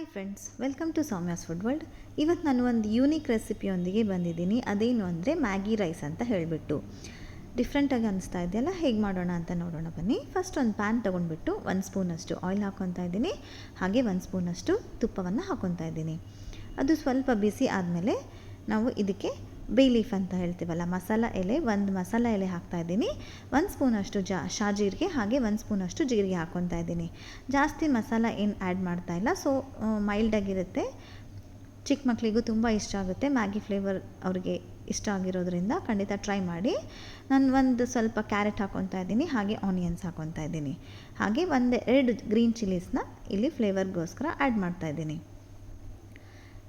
Hi friends, welcome to Soumya's food world. ಇವತ್ತು ನಾನು ಒಂದು ಯೂನಿಕ್ ರೆಸಿಪಿಯೊಂದಿಗೆ ಬಂದಿದ್ದೀನಿ. ಅದೇನು ಅಂದರೆ ಮ್ಯಾಗಿ ರೈಸ್ ಅಂತ ಹೇಳಿಬಿಟ್ಟು ಡಿಫ್ರೆಂಟಾಗಿ ಅನಿಸ್ತಾ ಇದೆಯಲ್ಲ, ಹೇಗೆ ಮಾಡೋಣ ಅಂತ ನೋಡೋಣ ಬನ್ನಿ. ಫಸ್ಟ್ ಒಂದು ಪ್ಯಾನ್ ತೊಗೊಂಡ್ಬಿಟ್ಟು 1 ಸ್ಪೂನಷ್ಟು ಆಯಿಲ್ ಹಾಕ್ಕೊತಾ ಇದ್ದೀನಿ. ಹಾಗೆ 1 ಸ್ಪೂನಷ್ಟು ತುಪ್ಪವನ್ನು ಹಾಕ್ಕೊತಾ ಇದ್ದೀನಿ. ಅದು ಸ್ವಲ್ಪ ಬಿಸಿ ಆದಮೇಲೆ ನಾವು ಇದಕ್ಕೆ ಬೇ ಲೀಫ್ ಅಂತ ಹೇಳ್ತೀವಲ್ಲ, ಮಸಾಲ ಎಲೆ, ಒಂದು ಮಸಾಲ ಎಲೆ ಹಾಕ್ತಾಯಿದ್ದೀನಿ. 1 ಸ್ಪೂನಷ್ಟು ಶಾಜೀರಿಗೆ, ಹಾಗೆ 1 ಸ್ಪೂನಷ್ಟು ಜೀರಿಗೆ ಹಾಕ್ಕೊತಾ ಇದ್ದೀನಿ. ಜಾಸ್ತಿ ಮಸಾಲ ಏನು ಆ್ಯಡ್ ಮಾಡ್ತಾಯಿಲ್ಲ, ಸೊ ಮೈಲ್ಡಾಗಿರುತ್ತೆ. ಚಿಕ್ಕ ಮಕ್ಕಳಿಗೂ ತುಂಬ ಇಷ್ಟ ಆಗುತ್ತೆ. ಮ್ಯಾಗಿ ಫ್ಲೇವರ್ ಅವ್ರಿಗೆ ಇಷ್ಟ ಆಗಿರೋದ್ರಿಂದ ಖಂಡಿತ ಟ್ರೈ ಮಾಡಿ. ನಾನು ಒಂದು ಸ್ವಲ್ಪ ಕ್ಯಾರೆಟ್ ಹಾಕ್ಕೊತಾ ಇದ್ದೀನಿ, ಹಾಗೆ ಆನಿಯನ್ಸ್ ಹಾಕ್ಕೊತಾ ಇದ್ದೀನಿ. ಹಾಗೆ 1-2 ಗ್ರೀನ್ ಚಿಲ್ಲೀಸ್ನ ಇಲ್ಲಿ ಫ್ಲೇವರ್ಗೋಸ್ಕರ ಆ್ಯಡ್ ಮಾಡ್ತಾಯಿದ್ದೀನಿ.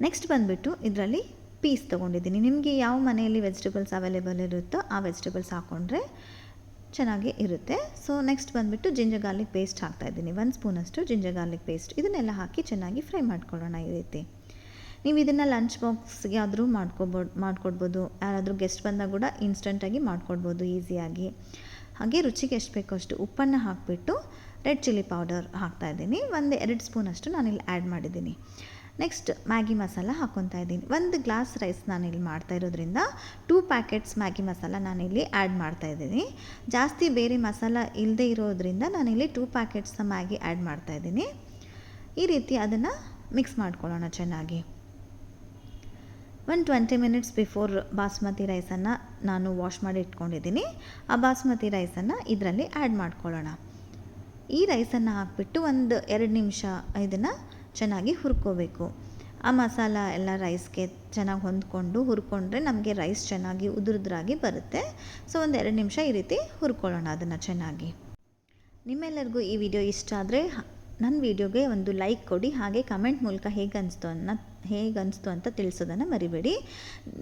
ನೆಕ್ಸ್ಟ್ ಬಂದುಬಿಟ್ಟು ಇದರಲ್ಲಿ ಪೀಸ್ ತೊಗೊಂಡಿದ್ದೀನಿ. ನಿಮಗೆ ಯಾವ ಮನೆಯಲ್ಲಿ ವೆಜಿಟೇಬಲ್ಸ್ ಅವೈಲೇಬಲ್ ಇರುತ್ತೋ ಆ ವೆಜಿಟೇಬಲ್ಸ್ ಹಾಕ್ಕೊಂಡ್ರೆ ಚೆನ್ನಾಗಿ ಇರುತ್ತೆ. ಸೊ ನೆಕ್ಸ್ಟ್ ಬಂದುಬಿಟ್ಟು ಜಿಂಜರ್ ಗಾರ್ಲಿಕ್ ಪೇಸ್ಟ್ ಹಾಕ್ತಾಯಿದ್ದೀನಿ. 1 ಸ್ಪೂನಷ್ಟು ಜಿಂಜರ್ ಗಾರ್ಲಿಕ್ ಪೇಸ್ಟ್. ಇದನ್ನೆಲ್ಲ ಹಾಕಿ ಚೆನ್ನಾಗಿ ಫ್ರೈ ಮಾಡ್ಕೊಳ್ಳೋಣ. ಈ ರೀತಿ ನೀವು ಇದನ್ನು ಲಂಚ್ ಬಾಕ್ಸ್ಗೆ ಆದರೂ ಮಾಡ್ಕೊಡ್ಬೋದು. ಯಾರಾದರೂ ಗೆಸ್ಟ್ ಬಂದಾಗ ಕೂಡ ಇನ್ಸ್ಟಂಟಾಗಿ ಮಾಡ್ಕೊಡ್ಬೋದು ಈಸಿಯಾಗಿ. ಹಾಗೆ ರುಚಿಗೆ ಎಷ್ಟು ಬೇಕೋ ಅಷ್ಟು ಉಪ್ಪನ್ನು ಹಾಕಿಬಿಟ್ಟು ರೆಡ್ ಚಿಲ್ಲಿ ಪೌಡರ್ ಹಾಕ್ತಾಯಿದ್ದೀನಿ. 1-2 ಸ್ಪೂನಷ್ಟು ನಾನಿಲ್ಲಿ ಆ್ಯಡ್ ಮಾಡಿದ್ದೀನಿ. ನೆಕ್ಸ್ಟ್ ಮ್ಯಾಗಿ ಮಸಾಲ ಹಾಕ್ಕೊತಾ ಇದ್ದೀನಿ. 1 ಗ್ಲಾಸ್ ರೈಸ್ ನಾನಿಲ್ಲಿ ಮಾಡ್ತಾ ಇರೋದ್ರಿಂದ 2 ಪ್ಯಾಕೆಟ್ಸ್ ಮ್ಯಾಗಿ ಮಸಾಲ ನಾನಿಲ್ಲಿ ಆ್ಯಡ್ ಮಾಡ್ತಾಯಿದ್ದೀನಿ. ಜಾಸ್ತಿ ಬೇರೆ ಮಸಾಲ ಇಲ್ಲದೆ ಇರೋದ್ರಿಂದ ನಾನಿಲ್ಲಿ 2 ಪ್ಯಾಕೆಟ್ಸ್ನ ಮ್ಯಾಗಿ ಆ್ಯಡ್ ಮಾಡ್ತಾಯಿದ್ದೀನಿ. ಈ ರೀತಿ ಅದನ್ನು ಮಿಕ್ಸ್ ಮಾಡ್ಕೊಳ್ಳೋಣ ಚೆನ್ನಾಗಿ. 20 ಮಿನಿಟ್ಸ್ ಬಿಫೋರ್ ಬಾಸ್ಮತಿ ರೈಸನ್ನು ನಾನು ವಾಶ್ ಮಾಡಿ ಇಟ್ಕೊಂಡಿದ್ದೀನಿ. ಆ ಬಾಸ್ಮತಿ ರೈಸನ್ನು ಇದರಲ್ಲಿ ಆ್ಯಡ್ ಮಾಡ್ಕೊಳ್ಳೋಣ. ಈ ರೈಸನ್ನು ಹಾಕಿಬಿಟ್ಟು 1-2 ನಿಮಿಷ ಇದನ್ನು ಚೆನ್ನಾಗಿ ಹುರ್ಕೋಬೇಕು. ಆ ಮಸಾಲ ಎಲ್ಲ ರೈಸ್ಗೆ ಚೆನ್ನಾಗಿ ಹೊಂದ್ಕೊಂಡು ಹುರ್ಕೊಂಡ್ರೆ ನಮಗೆ ರೈಸ್ ಚೆನ್ನಾಗಿ ಉದುರುದ್ರಾಗಿ ಬರುತ್ತೆ. ಸೊ 1-2 ನಿಮಿಷ ಈ ರೀತಿ ಹುರ್ಕೊಳ್ಳೋಣ ಅದನ್ನು ಚೆನ್ನಾಗಿ. ನಿಮ್ಮೆಲ್ಲರಿಗೂ ಈ ವಿಡಿಯೋ ಇಷ್ಟ ಆದರೆ ನನ್ನ ವಿಡಿಯೋಗೆ ಒಂದು ಲೈಕ್ ಕೊಡಿ. ಹಾಗೆ ಕಮೆಂಟ್ ಮೂಲಕ ಹೇಗೆ ಅನಿಸ್ತು ಅಂತ ತಿಳಿಸೋದನ್ನು ಮರಿಬೇಡಿ.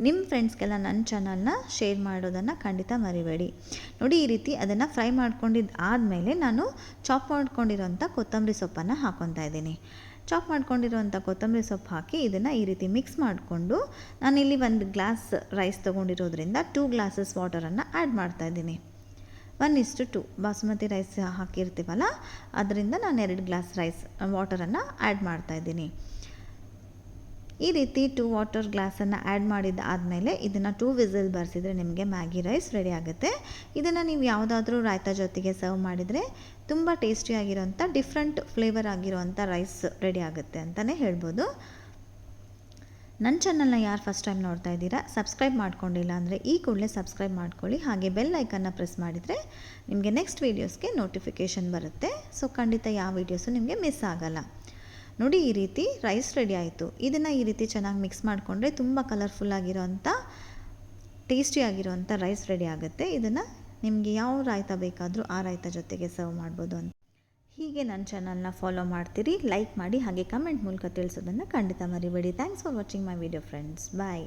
ನಿಮ್ಮ ಫ್ರೆಂಡ್ಸ್ಗೆಲ್ಲ ನನ್ನ ಚಾನಲ್ನ ಶೇರ್ ಮಾಡೋದನ್ನು ಖಂಡಿತ ಮರಿಬೇಡಿ. ನೋಡಿ, ಈ ರೀತಿ ಅದನ್ನು ಫ್ರೈ ಮಾಡ್ಕೊಂಡಿದ್ದು ಆದಮೇಲೆ ನಾನು ಚಾಪ್ ಮಾಡ್ಕೊಂಡಿರೋಂಥ ಕೊತ್ತಂಬರಿ ಸೊಪ್ಪನ್ನು ಹಾಕ್ಕೊತಾ ಇದ್ದೀನಿ. ಚಾಪ್ ಮಾಡ್ಕೊಂಡಿರೋಂಥ ಕೊತ್ತಂಬರಿ ಸೊಪ್ಪು ಹಾಕಿ ಇದನ್ನು ಈ ರೀತಿ ಮಿಕ್ಸ್ ಮಾಡಿಕೊಂಡು ನಾನಿಲ್ಲಿ 1 ಗ್ಲಾಸ್ ರೈಸ್ ತೊಗೊಂಡಿರೋದ್ರಿಂದ 2 ಗ್ಲಾಸಸ್ ವಾಟರನ್ನು ಆ್ಯಡ್ ಮಾಡ್ತಾಯಿದ್ದೀನಿ. 1:2 ಬಾಸುಮತಿ ರೈಸ್ ಹಾಕಿರ್ತೀವಲ್ಲ, ಅದರಿಂದ ನಾನು 2 ಗ್ಲಾಸ್ ವಾಟರನ್ನು ಆ್ಯಡ್ ಮಾಡ್ತಾಯಿದ್ದೀನಿ. ಈ ರೀತಿ 2 ವಾಟರ್ ಗ್ಲಾಸನ್ನು ಆ್ಯಡ್ ಮಾಡಿದ್ದಾದಮೇಲೆ ಇದನ್ನು 2 ವಿಸಿಲ್ ಬರೆಸಿದರೆ ನಿಮಗೆ ಮ್ಯಾಗಿ ರೈಸ್ ರೆಡಿ ಆಗುತ್ತೆ. ಇದನ್ನು ನೀವು ಯಾವುದಾದ್ರೂ ರಾಯ್ತಾ ಜೊತೆಗೆ ಸರ್ವ್ ಮಾಡಿದರೆ ತುಂಬ ಟೇಸ್ಟಿಯಾಗಿರೋಂಥ ಡಿಫ್ರೆಂಟ್ ಫ್ಲೇವರ್ ಆಗಿರೋಂಥ ರೈಸ್ ರೆಡಿ ಆಗುತ್ತೆ ಅಂತಲೇ ಹೇಳ್ಬೋದು. ನನ್ನ ಚಾನಲ್ನ ಯಾರು ಫಸ್ಟ್ ಟೈಮ್ ನೋಡ್ತಾ ಇದ್ದೀರಾ, ಸಬ್ಸ್ಕ್ರೈಬ್ ಮಾಡ್ಕೊಂಡಿಲ್ಲ ಅಂದರೆ ಈ ಕೂಡಲೇ ಸಬ್ಸ್ಕ್ರೈಬ್ ಮಾಡ್ಕೊಳ್ಳಿ. ಹಾಗೆ ಬೆಲ್ ಐಕನ್ನ ಪ್ರೆಸ್ ಮಾಡಿದರೆ ನಿಮಗೆ ನೆಕ್ಸ್ಟ್ ವೀಡಿಯೋಸ್ಗೆ ನೋಟಿಫಿಕೇಷನ್ ಬರುತ್ತೆ. ಸೊ ಖಂಡಿತ ಯಾವ ವೀಡಿಯೋಸು ನಿಮಗೆ ಮಿಸ್ ಆಗಲ್ಲ. ನೋಡಿ, ಈ ರೀತಿ ರೈಸ್ ರೆಡಿ ಆಯಿತು. ಇದನ್ನು ಈ ರೀತಿ ಚೆನ್ನಾಗಿ ಮಿಕ್ಸ್ ಮಾಡಿಕೊಂಡ್ರೆ ತುಂಬ ಕಲರ್ಫುಲ್ಲಾಗಿರೋಂಥ ಟೇಸ್ಟಿಯಾಗಿರೋಂಥ ರೈಸ್ ರೆಡಿ ಆಗುತ್ತೆ. ಇದನ್ನು ನಿಮಗೆ ಯಾವ ರಾಯ್ತಾ ಬೇಕಾದರೂ ಆ ರಾಯ್ತಾ ಜೊತೆಗೆ ಸರ್ವ್ ಮಾಡ್ಬೋದು ಅಂತ. ಹೀಗೆ ನನ್ನ ಚಾನಲ್ನ ಫಾಲೋ ಮಾಡ್ತೀರಿ, ಲೈಕ್ ಮಾಡಿ, ಹಾಗೆ ಕಮೆಂಟ್ ಮೂಲಕ ತಿಳಿಸೋದನ್ನು ಖಂಡಿತ ಮರಿಬೇಡಿ. Thanks for watching my video friends. Bye.